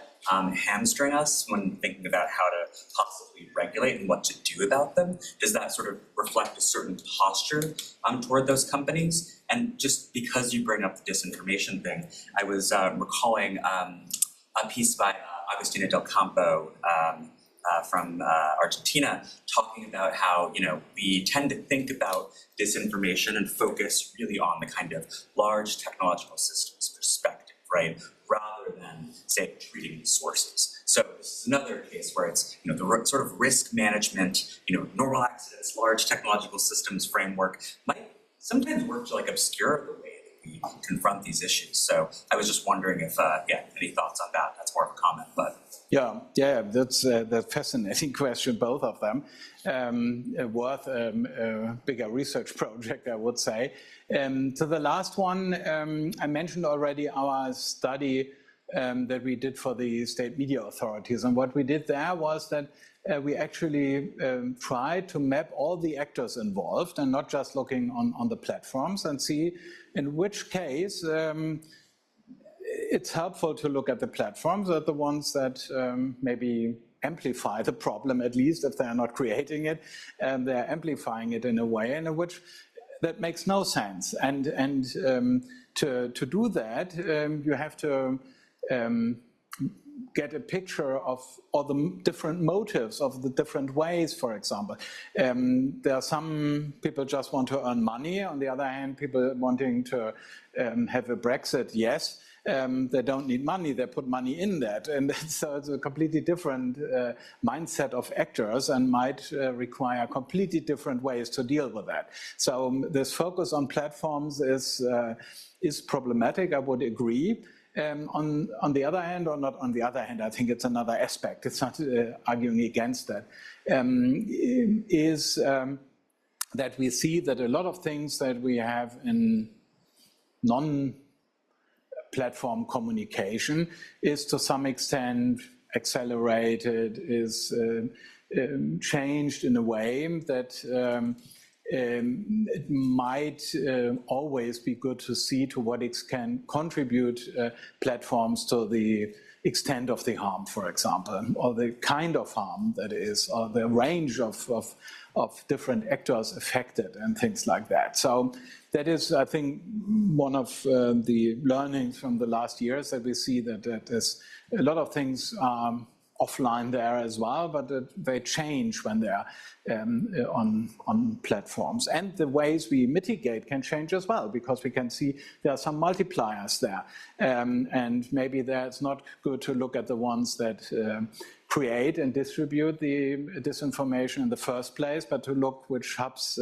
Speaker 5: hamstring us when thinking about how to possibly regulate and what to do about them? Does that sort of reflect a certain posture toward those companies? And just because you bring up the disinformation thing, I was recalling a piece by Agustina del Campo from Argentina, talking about how we tend to think about disinformation and focus really on the kind of large technological systems perspective, right? Rather than, say, treating the sources. So this is another case where it's, the sort of risk management, normal accidents, large technological systems framework might sometimes work to obscure the way that we confront these issues. So I was just wondering if, any thoughts on that? That's more of a comment, but.
Speaker 2: Yeah, that's a fascinating question, both of them. Worth a bigger research project, I would say. To the last one, I mentioned already our study that we did for the state media authorities. And what we did there was that we actually tried to map all the actors involved and not just looking on the platforms, and see in which case it's helpful to look at the platforms, at the ones that maybe amplify the problem, at least if they're not creating it, and they're amplifying it in a way in which that makes no sense. And to do that, you have to get a picture of all the different motives of the different ways, for example. There are some people just want to earn money. On the other hand, people wanting to have a Brexit, yes. They don't need money, they put money in that. And so it's a completely different mindset of actors and might require completely different ways to deal with that. So this focus on platforms is problematic, I would agree. On the other hand, or not on the other hand, I think it's another aspect, it's not arguing against that, is that we see that a lot of things that we have in non-platform communication is to some extent accelerated, is changed in a way that it might always be good to see to what extent contribute platforms to the extent of the harm, for example, or the kind of harm that is, or the range of different actors affected and things like that. So that is, I think, one of the learnings from the last years, that we see that there's a lot of things offline there as well, but they change when they're on platforms. And the ways we mitigate can change as well, because we can see there are some multipliers there. And maybe it's not good to look at the ones that create and distribute the disinformation in the first place, but to look which hubs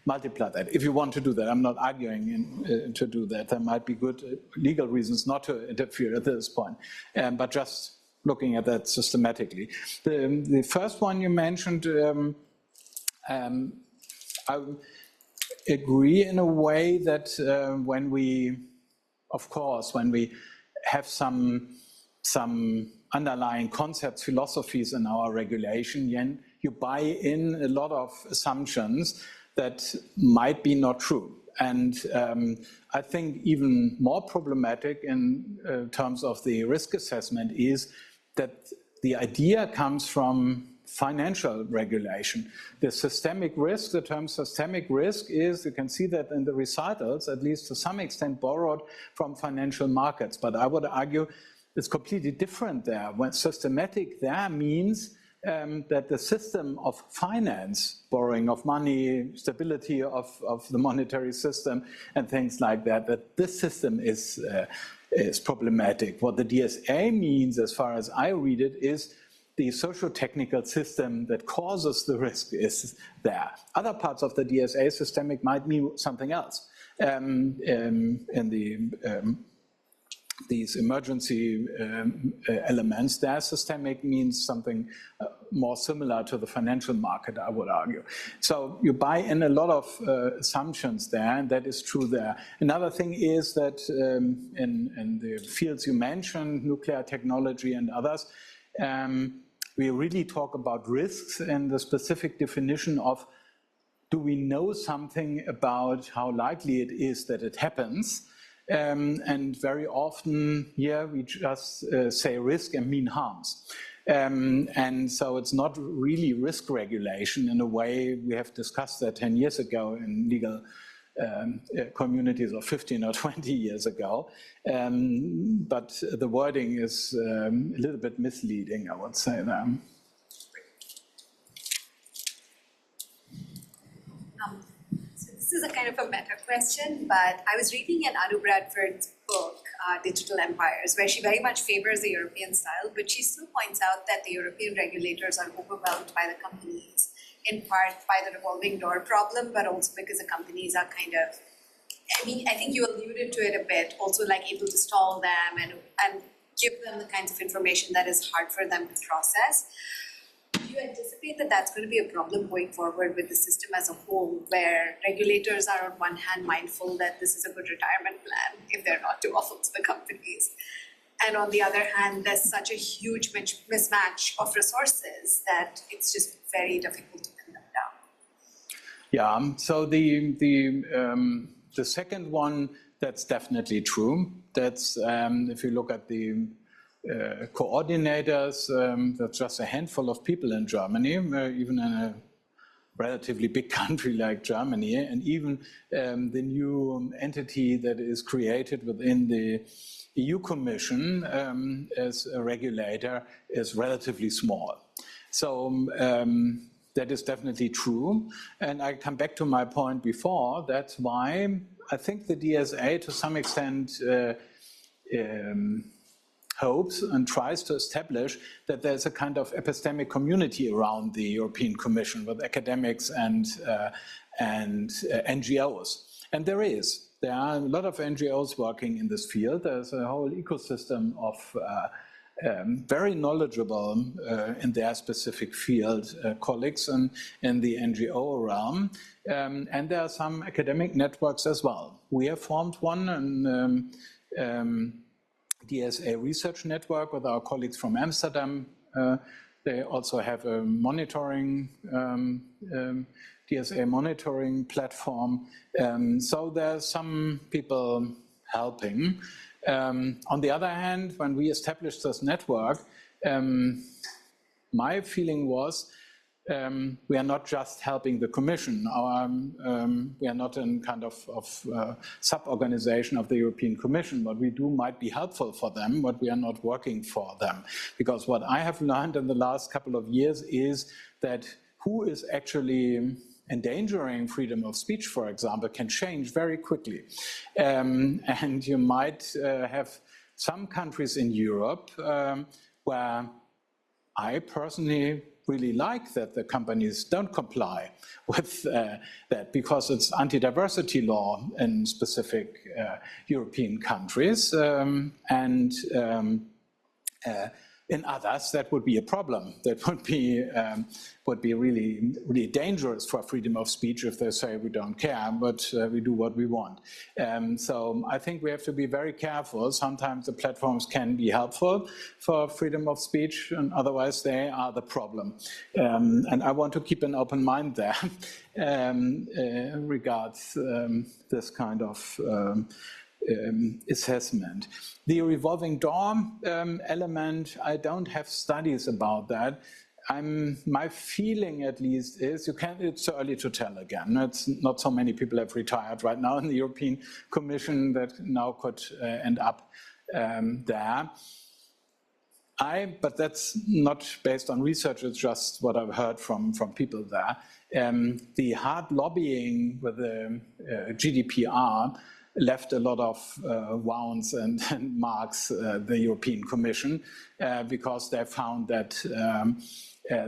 Speaker 2: multiply that. If you want to do that, I'm not arguing to do that. There might be good legal reasons not to interfere at this point, but just looking at that systematically. The first one you mentioned, I agree in a way that when we have some underlying concepts, philosophies in our regulation, then you buy in a lot of assumptions that might be not true. And I think even more problematic in terms of the risk assessment is that the idea comes from financial regulation. The systemic risk, the term systemic risk is, you can see that in the recitals, at least to some extent borrowed from financial markets. But I would argue it's completely different there. When systematic there means that the system of finance, borrowing of money, stability of the monetary system and things like that, that this system is problematic. What the DSA means, as far as I read it, is the socio-technical system that causes the risk is there. Other parts of the DSA systemic might mean something else. These emergency elements, their systemic means something more similar to the financial market, I would argue. So you buy in a lot of assumptions there, and that is true there. Another thing is that in the fields you mentioned, nuclear technology and others, we really talk about risks and the specific definition of, do we know something about how likely it is that it happens? And very often here we just say risk and mean harms. And so it's not really risk regulation in a way. We have discussed that 10 years ago in legal communities, or 15 or 20 years ago. But the wording is a little bit misleading, I would say there.
Speaker 1: This is a kind of a meta question, but I was reading in Anu Bradford's book, Digital Empires, where she very much favors the European style, but she still points out that the European regulators are overwhelmed by the companies, in part by the revolving door problem, but also because the companies are kind of, I mean, I think you alluded to it a bit, also like able to stall them and give them the kinds of information that is hard for them to process. Do you anticipate that that's going to be a problem going forward with the system as a whole, where regulators are on one hand mindful that this is a good retirement plan if they're not too awful to the companies, and on the other hand, there's such a huge mismatch of resources that it's just very difficult to pin them down?
Speaker 2: Yeah, so the second one, that's definitely true. That's if you look at the coordinators, that's just a handful of people in Germany, even in a relatively big country like Germany, and even the new entity that is created within the EU Commission as a regulator is relatively small. So that is definitely true. And I come back to my point before, that's why I think the DSA to some extent hopes and tries to establish that there's a kind of epistemic community around the European Commission with academics and NGOs. And there are a lot of NGOs working in this field. There's a whole ecosystem of very knowledgeable in their specific field colleagues in the NGO realm. And there are some academic networks as well. We have formed one, and DSA research network with our colleagues from Amsterdam. They also have a monitoring, DSA monitoring platform. So there's some people helping. On the other hand, when we established this network, my feeling was we are not just helping the Commission. We are not in kind of sub-organization of the European Commission. What we do might be helpful for them, but we are not working for them. Because what I have learned in the last couple of years is that who is actually endangering freedom of speech, for example, can change very quickly. And you might have some countries in Europe where I personally really like that the companies don't comply with that, because it's anti-diversity law in specific European countries, and in others that would be a problem. That would be really, really dangerous for freedom of speech if they say we don't care, but we do what we want. So I think we have to be very careful. Sometimes the platforms can be helpful for freedom of speech, and otherwise they are the problem. And I want to keep an open mind there regards this kind of assessment. The revolving door element, I don't have studies about that. My feeling at least is it's too early to tell again. It's not so many people have retired right now in the European Commission that now could end up there. But that's not based on research, it's just what I've heard from people there. The hard lobbying with the GDPR left a lot of wounds and marks the European Commission because they found that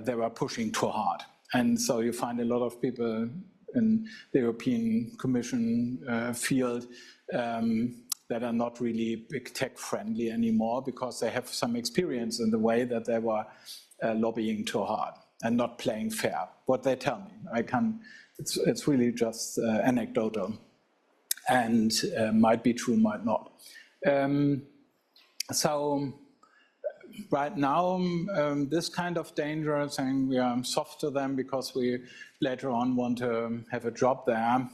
Speaker 2: they were pushing too hard. And so you find a lot of people in the European Commission field that are not really big tech friendly anymore because they have some experience in the way that they were lobbying too hard and not playing fair. What they tell me, it's really just anecdotal. And might be true, might not. So right now, this kind of danger, saying we are soft to them because we later on want to have a job there,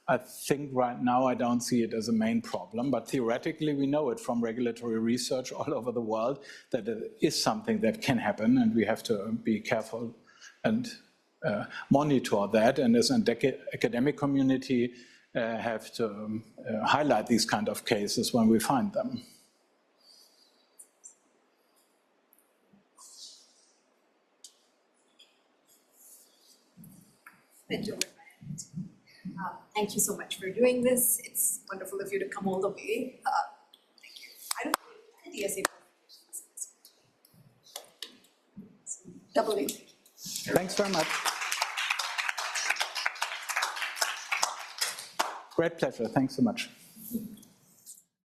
Speaker 2: I think right now I don't see it as a main problem, but theoretically we know it from regulatory research all over the world that it is something that can happen, and we have to be careful and monitor that, and as an academic community have to highlight these kind of cases when we find them.
Speaker 1: Thank you so much for doing this. It's wonderful of you to come all the way. Thank you. I don't think DSA doubly.
Speaker 2: Thanks very much. Great pleasure. Thanks so much.